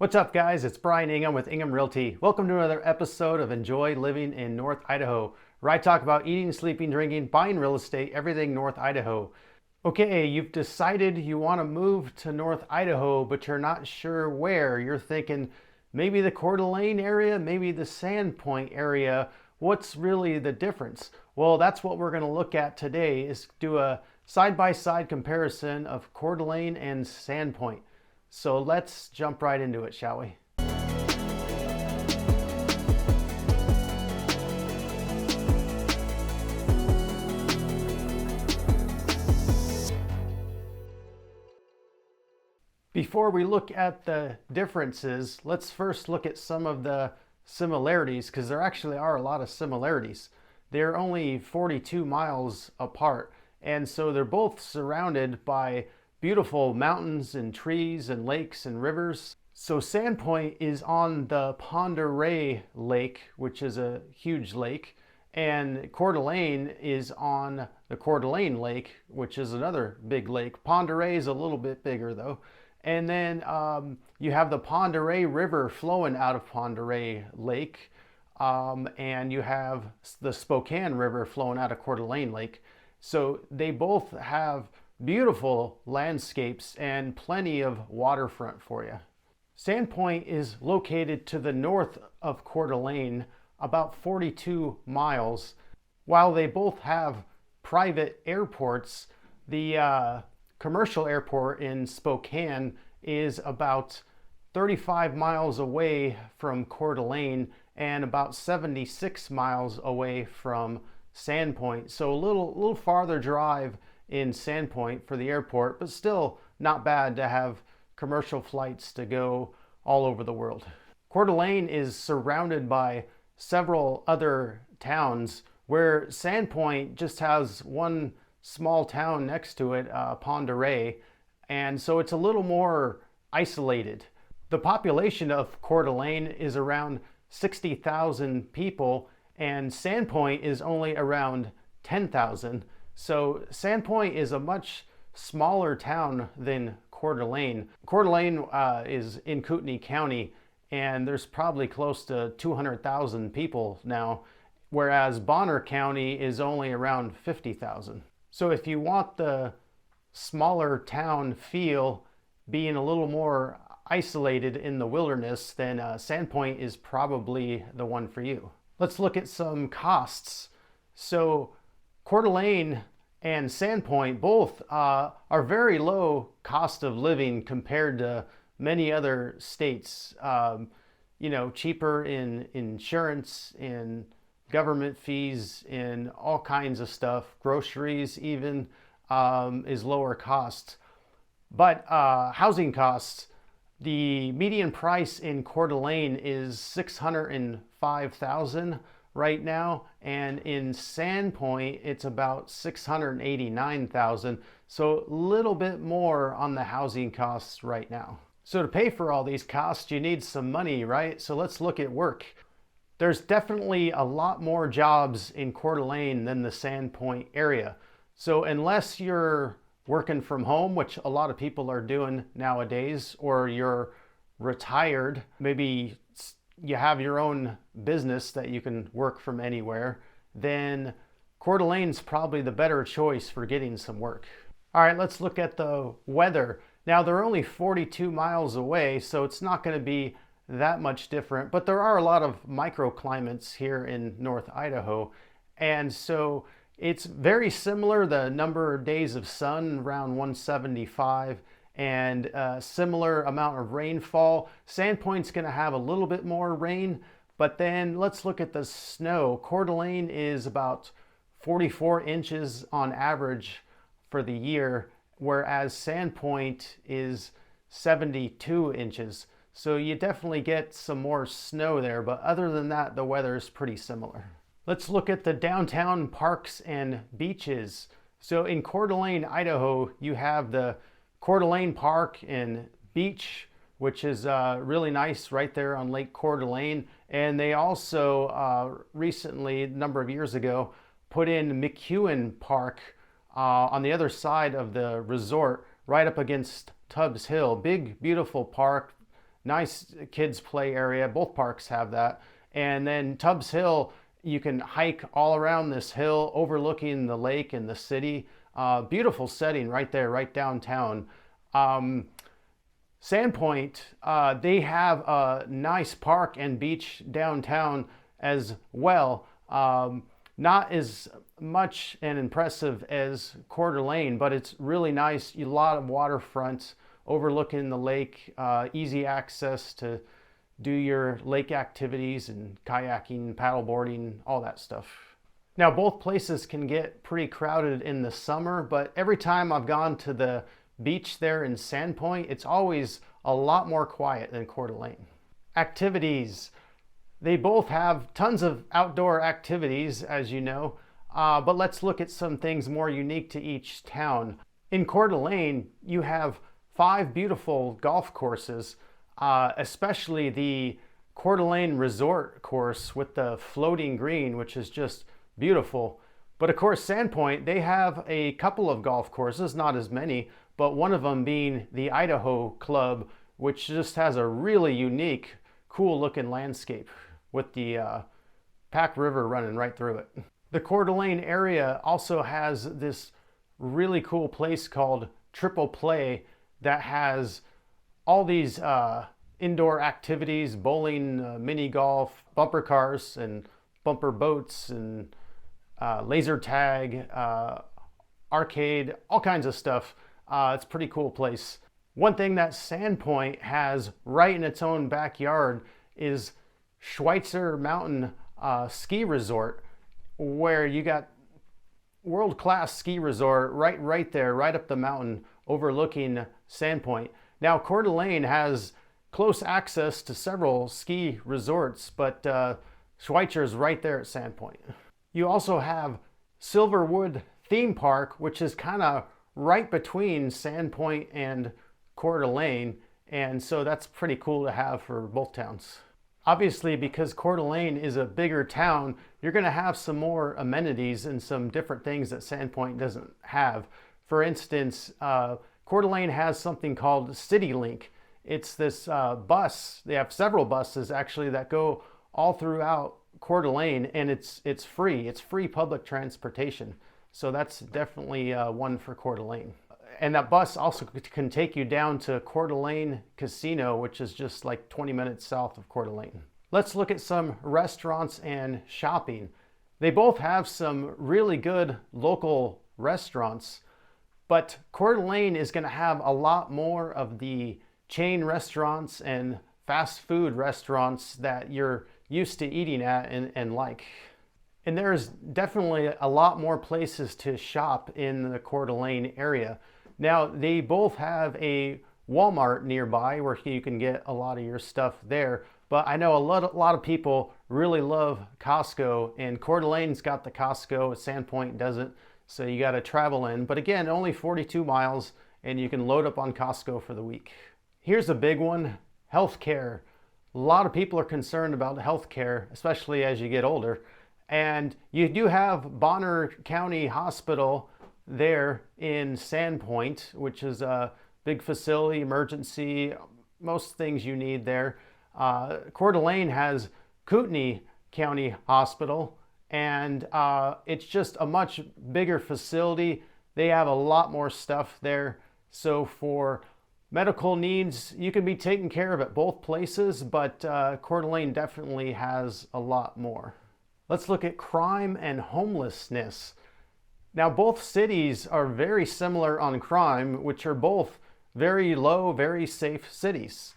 What's up, guys? It's Bryan Ingham with Ingham Realty. Welcome to another episode of Enjoy Living in North Idaho, where I talk about eating, sleeping, drinking, buying real estate, everything North Idaho. Okay, you've decided you want to move to North Idaho, but you're not sure where. You're thinking maybe the Coeur d'Alene area, maybe the Sandpoint area. What's really the difference? Well, that's what we're going to look at today, is do a side-by-side comparison of Coeur d'Alene and Sandpoint. So let's jump right into it, shall we? Before we look at the differences, let's first look at some of the similarities, because there actually are a lot of similarities. They're only 42 miles apart, and so they're both surrounded by beautiful mountains and trees and lakes and rivers. So Sandpoint is on the Pend Oreille Lake, which is a huge lake, and Coeur d'Alene is on the Coeur d'Alene Lake, which is another big lake. Pend Oreille is a little bit bigger though. And then you have the Pend Oreille River flowing out of Pend Oreille Lake, and you have the Spokane River flowing out of Coeur d'Alene Lake. So they both have beautiful landscapes and plenty of waterfront for you. Sandpoint is located to the north of Coeur d'Alene, about 42 miles. While they both have private airports, the commercial airport in Spokane is about 35 miles away from Coeur d'Alene and about 76 miles away from Sandpoint. So a little farther drive in Sandpoint for the airport, but still not bad to have commercial flights to go all over the world. Coeur d'Alene is surrounded by several other towns, where Sandpoint just has one small town next to it, Pend Oreille, and so it's a little more isolated. The population of Coeur d'Alene is around 60,000 people, and Sandpoint is only around 10,000. So Sandpoint is a much smaller town than Coeur d'Alene. Coeur d'Alene is in Kootenai County, and there's probably close to 200,000 people now, whereas Bonner County is only around 50,000. So if you want the smaller town feel, being a little more isolated in the wilderness, then Sandpoint is probably the one for you. Let's look at some costs. So Coeur d'Alene and Sandpoint both are very low cost of living compared to many other states. Cheaper in insurance, in government fees, in all kinds of stuff. Groceries even is lower cost. But housing costs, the median price in Coeur d'Alene is $605,000 right now, and in Sandpoint it's about $689,000, so a little bit more on the housing costs right now. So to pay for all these costs, you need some money, right? So let's look at work. There's definitely a lot more jobs in Coeur d'Alene than the Sandpoint area. So unless you're working from home, which a lot of people are doing nowadays, or you're retired, maybe you have your own business that you can work from anywhere, then Coeur d'Alene's probably the better choice for getting some work. All right, let's look at the weather. Now, they're only 42 miles away, so it's not going to be that much different, but there are a lot of microclimates here in North Idaho, and so it's very similar. The number of days of sun, around 175, and a similar amount of rainfall. Sandpoint's going to have a little bit more rain, but then let's look at the snow. Coeur d'Alene is about 44 inches on average for the year, whereas Sandpoint is 72 inches. So you definitely get some more snow there, but other than that, the weather is pretty similar. Let's look at the downtown parks and beaches. So in Coeur d'Alene, Idaho, you have the Coeur d'Alene Park and Beach, which is really nice right there on Lake Coeur d'Alene. And they also recently, a number of years ago, put in McEwen Park on the other side of the resort, right up against Tubbs Hill. Big, beautiful park, nice kids play area. Both parks have that. And then Tubbs Hill, you can hike all around this hill overlooking the lake and the city. Beautiful setting right there, right downtown. Sandpoint, they have a nice park and beach downtown as well. Not as much and impressive as Coeur d'Alene, but it's really nice. A lot of waterfront overlooking the lake, easy access to do your lake activities and kayaking, paddleboarding, all that stuff. Now, both places can get pretty crowded in the summer, but every time I've gone to the beach there in Sandpoint, it's always a lot more quiet than Coeur d'Alene. Activities. They both have tons of outdoor activities, as you know, but let's look at some things more unique to each town. In Coeur d'Alene, you have 5 beautiful golf courses, especially the Coeur d'Alene Resort course with the floating green, which is just beautiful. But of course, Sandpoint, they have a couple of golf courses, not as many, but one of them being the Idaho Club, which just has a really unique, cool looking landscape with the Pack River running right through it. The Coeur d'Alene area also has this really cool place called Triple Play that has all these indoor activities, bowling, mini golf, bumper cars and bumper boats, and laser tag, arcade, all kinds of stuff. It's a pretty cool place. One thing that Sandpoint has right in its own backyard is Schweitzer Mountain Ski Resort, where you got world-class ski resort right there, right up the mountain, overlooking Sandpoint. Now, Coeur d'Alene has close access to several ski resorts, but Schweitzer's right there at Sandpoint. You also have Silverwood Theme Park, which is kind of right between Sandpoint and Coeur d'Alene, and so that's pretty cool to have for both towns. Obviously, because Coeur d'Alene is a bigger town, you're going to have some more amenities and some different things that Sandpoint doesn't have. For instance, Coeur d'Alene has something called CityLink. It's this bus. They have several buses actually that go all throughout Coeur d'Alene, and it's free. It's free public transportation. So that's definitely one for Coeur d'Alene. And that bus also can take you down to Coeur d'Alene Casino, which is just like 20 minutes south of Coeur d'Alene. Let's look at some restaurants and shopping. They both have some really good local restaurants, but Coeur d'Alene is going to have a lot more of the chain restaurants and fast food restaurants that you're used to eating at and like. And there's definitely a lot more places to shop in the Coeur d'Alene area. Now, they both have a Walmart nearby where you can get a lot of your stuff there. But I know a lot of people really love Costco, and Coeur d'Alene's got the Costco, Sandpoint doesn't, so you got to travel in. But again, only 42 miles, and you can load up on Costco for the week. Here's a big one, healthcare. A lot of people are concerned about healthcare, especially as you get older. And you do have Bonner County Hospital there in Sandpoint, which is a big facility, emergency, most things you need there. Coeur d'Alene has Kootenai County Hospital, and it's just a much bigger facility. They have a lot more stuff there. So for medical needs, you can be taken care of at both places, but Coeur d'Alene definitely has a lot more. Let's look at crime and homelessness. Now, both cities are very similar on crime, which are both very low, very safe cities.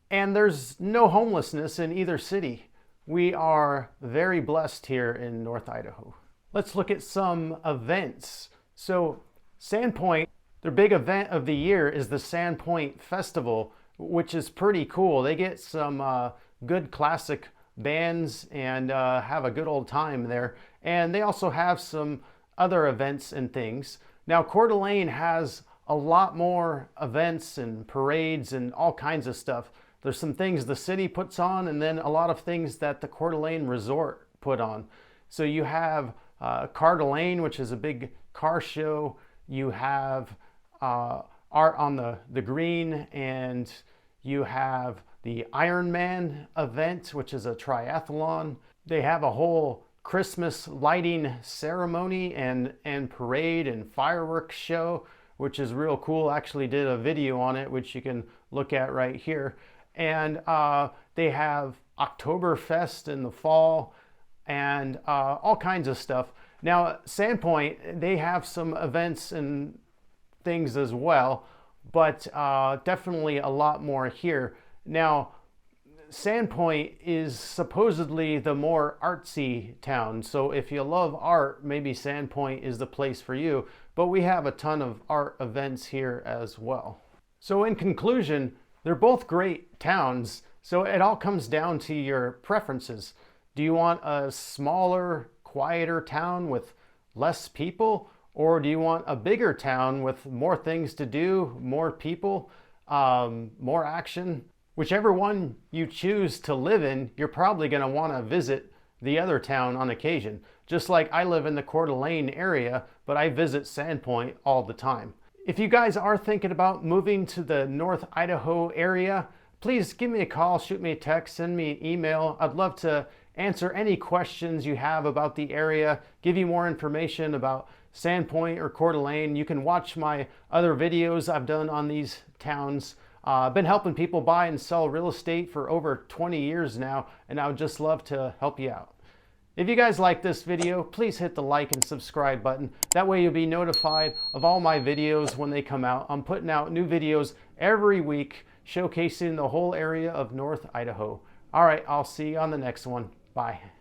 And there's no homelessness in either city. We are very blessed here in North Idaho. Let's look at some events. So Sandpoint, their big event of the year is the Sandpoint Festival, which is pretty cool. They get some good classic bands and have a good old time there. And they also have some other events and things. Now, Coeur d'Alene has a lot more events and parades and all kinds of stuff. There's some things the city puts on, and then a lot of things that the Coeur d'Alene Resort put on. So you have Coeur d'Alene, which is a big car show. You have art on the green, and You have the Ironman event, which is a triathlon. They have a whole Christmas lighting ceremony and parade and fireworks show, which is real cool. I actually did a video on it, which you can look at right here. And they have Oktoberfest in the fall and all kinds of stuff. Now, Sandpoint, they have some events and things as well, but definitely a lot more here. Now, Sandpoint is supposedly the more artsy town, so if you love art, maybe Sandpoint is the place for you, but we have a ton of art events here as well. So in conclusion, they're both great towns, so it all comes down to your preferences. Do you want a smaller, quieter town with less people, or do you want a bigger town with more things to do, more people, more action? Whichever one you choose to live in, you're probably going to want to visit the other town on occasion. Just like I live in the Coeur d'Alene area, but I visit Sandpoint all the time. If you guys are thinking about moving to the North Idaho area, please give me a call, shoot me a text, send me an email. I'd love to answer any questions you have about the area, give you more information about Sandpoint or Coeur d'Alene. You can watch my other videos I've done on these towns. I've been helping people buy and sell real estate for over 20 years now, and I would just love to help you out. If you guys like this video, please hit the like and subscribe button. That way you'll be notified of all my videos when they come out. I'm putting out new videos every week showcasing the whole area of North Idaho. All right, I'll see you on the next one. Bye.